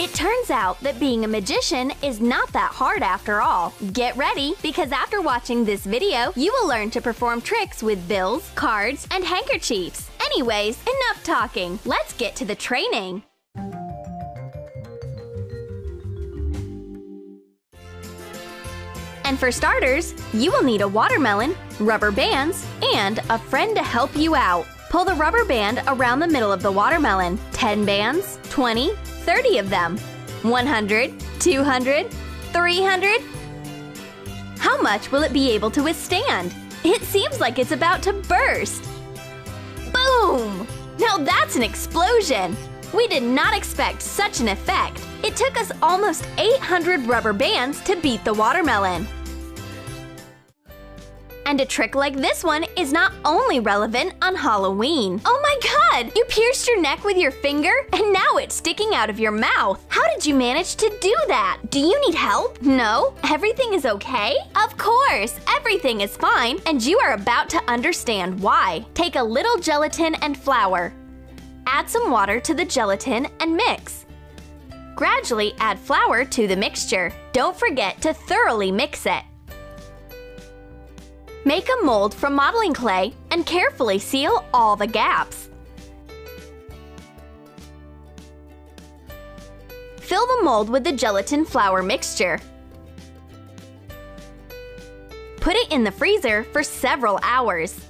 It turns out that being a magician is not that hard after all. Get ready, because after watching this video, you will learn to perform tricks with bills, cards, and handkerchiefs. Anyways, enough talking. Let's get to the training. And for starters, you will need a watermelon, rubber bands, and a friend to help you out. Pull the rubber band around the middle of the watermelon. 10 bands, 20, 30 of them. 100, 200, 300. How much will it be able to withstand? It seems like it's about to burst. Boom! Now that's an explosion! We did not expect such an effect. It took us almost 800 rubber bands to beat the watermelon. And a trick like this one is not only relevant on Halloween. Oh my god! You pierced your neck with your finger and now it's sticking out of your mouth. How did you manage to do that? Do you need help? No? Everything is okay? Of course! Everything is fine, and you are about to understand why. Take a little gelatin and flour. Add some water to the gelatin and mix. Gradually add flour to the mixture. Don't forget to thoroughly mix it. Make a mold from modeling clay and carefully seal all the gaps. Fill the mold with the gelatin flour mixture. Put it in the freezer for several hours.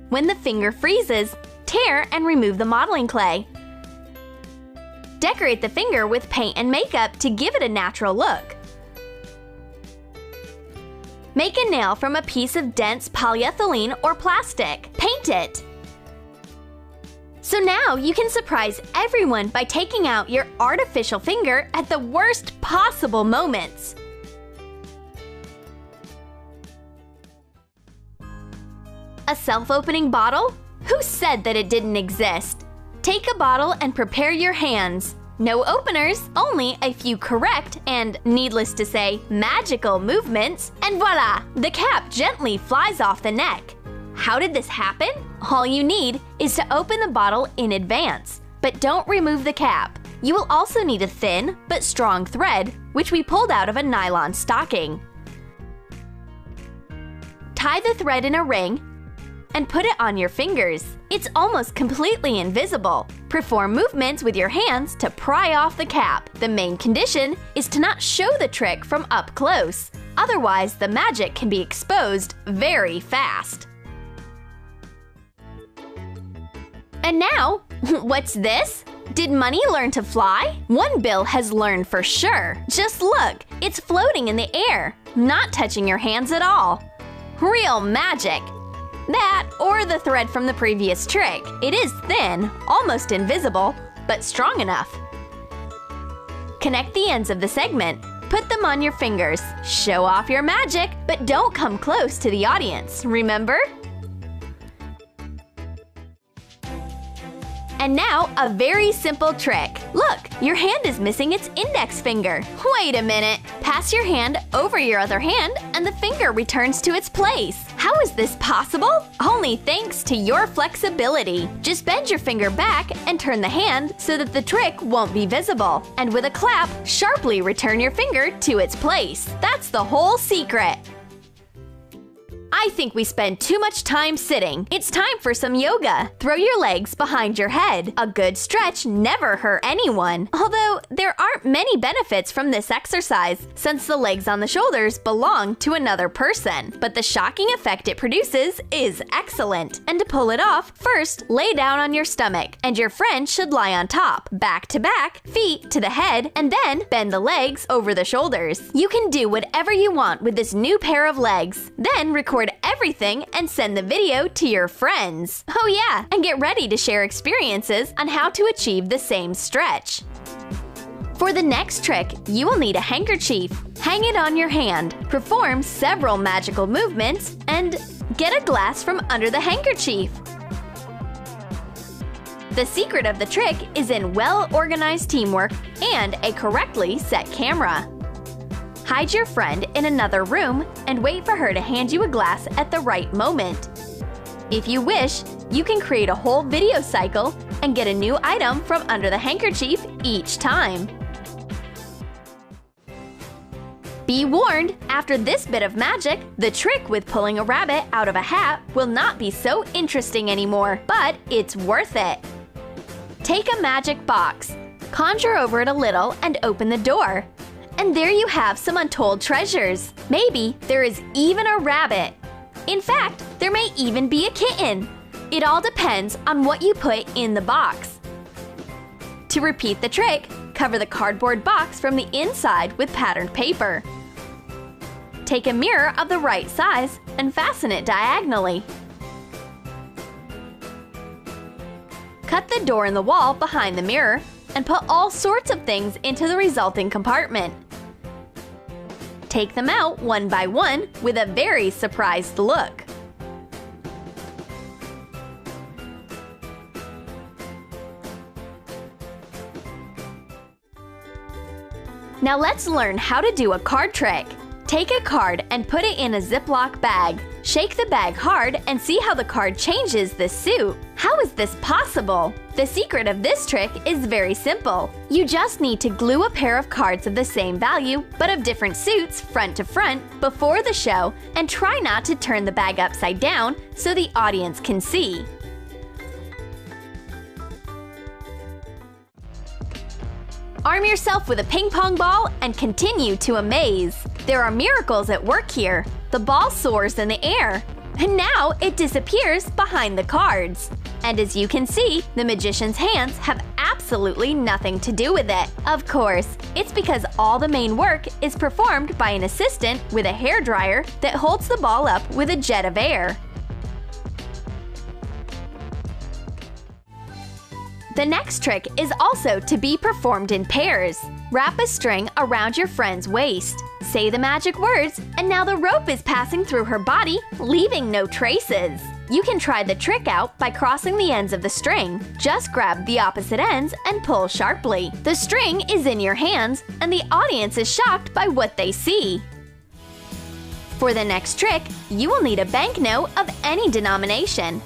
When the finger freezes, tear and remove the modeling clay. Decorate the finger with paint and makeup to give it a natural look. Make a nail from a piece of dense polyethylene or plastic. Paint it. So now you can surprise everyone by taking out your artificial finger at the worst possible moments. A self-opening bottle? Who said that it didn't exist? Take a bottle and prepare your hands. No openers, only a few correct and, needless to say, magical movements, and voila! The cap gently flies off the neck. How did this happen? All you need is to open the bottle in advance, but don't remove the cap. You will also need a thin but strong thread, which we pulled out of a nylon stocking. Tie the thread in a ring and put it on your fingers. It's almost completely invisible. Perform movements with your hands to pry off the cap. The main condition is to not show the trick from up close. Otherwise, the magic can be exposed very fast. And now, what's this? Did money learn to fly? One bill has learned for sure. Just look, it's floating in the air, not touching your hands at all. Real magic! That, or the thread from the previous trick. It is thin, almost invisible, but strong enough. Connect the ends of the segment. Put them on your fingers. Show off your magic, but don't come close to the audience, remember? And now, a very simple trick. Look, your hand is missing its index finger. Wait a minute. Pass your hand over your other hand and the finger returns to its place. How is this possible? Only thanks to your flexibility. Just bend your finger back and turn the hand so that the trick won't be visible. And with a clap, sharply return your finger to its place. That's the whole secret. I think we spend too much time sitting. It's time for some yoga. Throw your legs behind your head. A good stretch never hurt anyone. Although, there aren't many benefits from this exercise, since the legs on the shoulders belong to another person. But the shocking effect it produces is excellent. And to pull it off, first lay down on your stomach, and your friend should lie on top, back to back, feet to the head, and then bend the legs over the shoulders. You can do whatever you want with this new pair of legs. Then record everything and send the video to your friends. Oh yeah, and get ready to share experiences on how to achieve the same stretch. For the next trick, you will need a handkerchief. Hang it on your hand, perform several magical movements, and get a glass from under the handkerchief. The secret of the trick is in well-organized teamwork and a correctly set camera. Hide your friend in another room and wait for her to hand you a glass at the right moment. If you wish, you can create a whole video cycle and get a new item from under the handkerchief each time. Be warned, after this bit of magic, the trick with pulling a rabbit out of a hat will not be so interesting anymore, but it's worth it. Take a magic box, conjure over it a little and open the door. And there you have some untold treasures. Maybe there is even a rabbit. In fact, there may even be a kitten. It all depends on what you put in the box. To repeat the trick, cover the cardboard box from the inside with patterned paper. Take a mirror of the right size and fasten it diagonally. Cut the door in the wall behind the mirror and put all sorts of things into the resulting compartment. Take them out one by one with a very surprised look. Now let's learn how to do a card trick. Take a card and put it in a Ziploc bag. Shake the bag hard and see how the card changes the suit. How is this possible? The secret of this trick is very simple. You just need to glue a pair of cards of the same value, but of different suits, front to front, before the show, and try not to turn the bag upside down so the audience can see. Arm yourself with a ping pong ball and continue to amaze. There are miracles at work here. The ball soars in the air, and now it disappears behind the cards. And as you can see, the magician's hands have absolutely nothing to do with it. Of course, it's because all the main work is performed by an assistant with a hairdryer that holds the ball up with a jet of air. The next trick is also to be performed in pairs. Wrap a string around your friend's waist. Say the magic words, and now the rope is passing through her body, leaving no traces. You can try the trick out by crossing the ends of the string. Just grab the opposite ends and pull sharply. The string is in your hands, and the audience is shocked by what they see. For the next trick, you will need a banknote of any denomination.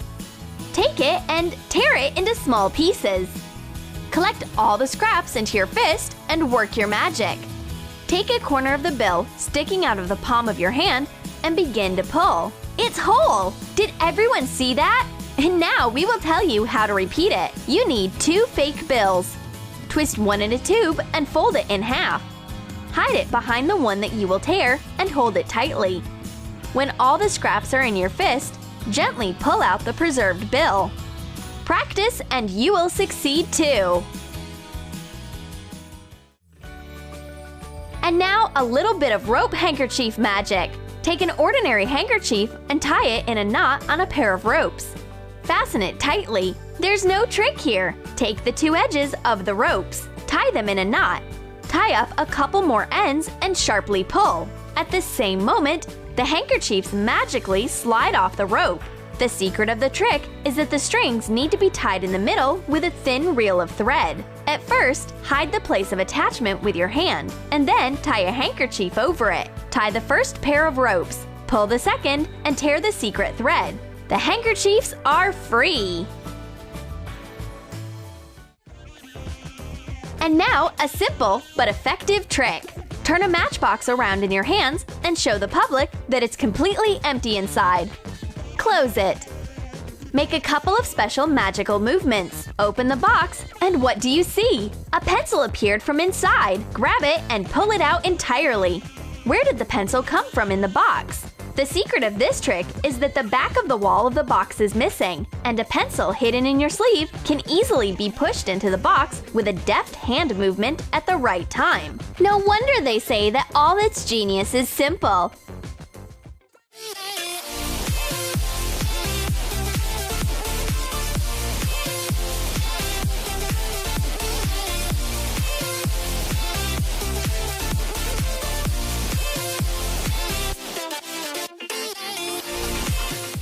Take it and tear it into small pieces. Collect all the scraps into your fist and work your magic. Take a corner of the bill sticking out of the palm of your hand and begin to pull. It's whole! Did everyone see that? And now we will tell you how to repeat it. You need 2 fake bills. Twist one in a tube and fold it in half. Hide it behind the one that you will tear and hold it tightly. When all the scraps are in your fist, gently pull out the preserved bill. Practice and you will succeed too! And now a little bit of rope handkerchief magic. Take an ordinary handkerchief and tie it in a knot on a pair of ropes. Fasten it tightly. There's no trick here. Take the 2 edges of the ropes, tie them in a knot. Tie up a couple more ends and sharply pull. At the same moment, the handkerchiefs magically slide off the rope. The secret of the trick is that the strings need to be tied in the middle with a thin reel of thread. At first, hide the place of attachment with your hand, and then tie a handkerchief over it. Tie the first pair of ropes, pull the second, and tear the secret thread. The handkerchiefs are free! And now, a simple but effective trick. Turn a matchbox around in your hands and show the public that it's completely empty inside. Close it. Make a couple of special magical movements. Open the box, and what do you see? A pencil appeared from inside. Grab it and pull it out entirely. Where did the pencil come from in the box? The secret of this trick is that the back of the wall of the box is missing, and a pencil hidden in your sleeve can easily be pushed into the box with a deft hand movement at the right time. No wonder they say that all its genius is simple.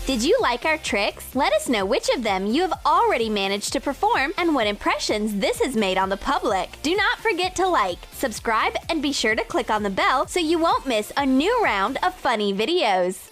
Did you like our tricks? Let us know which of them you have already managed to perform and what impressions this has made on the public. Do not forget to like, subscribe, and be sure to click on the bell so you won't miss a new round of funny videos.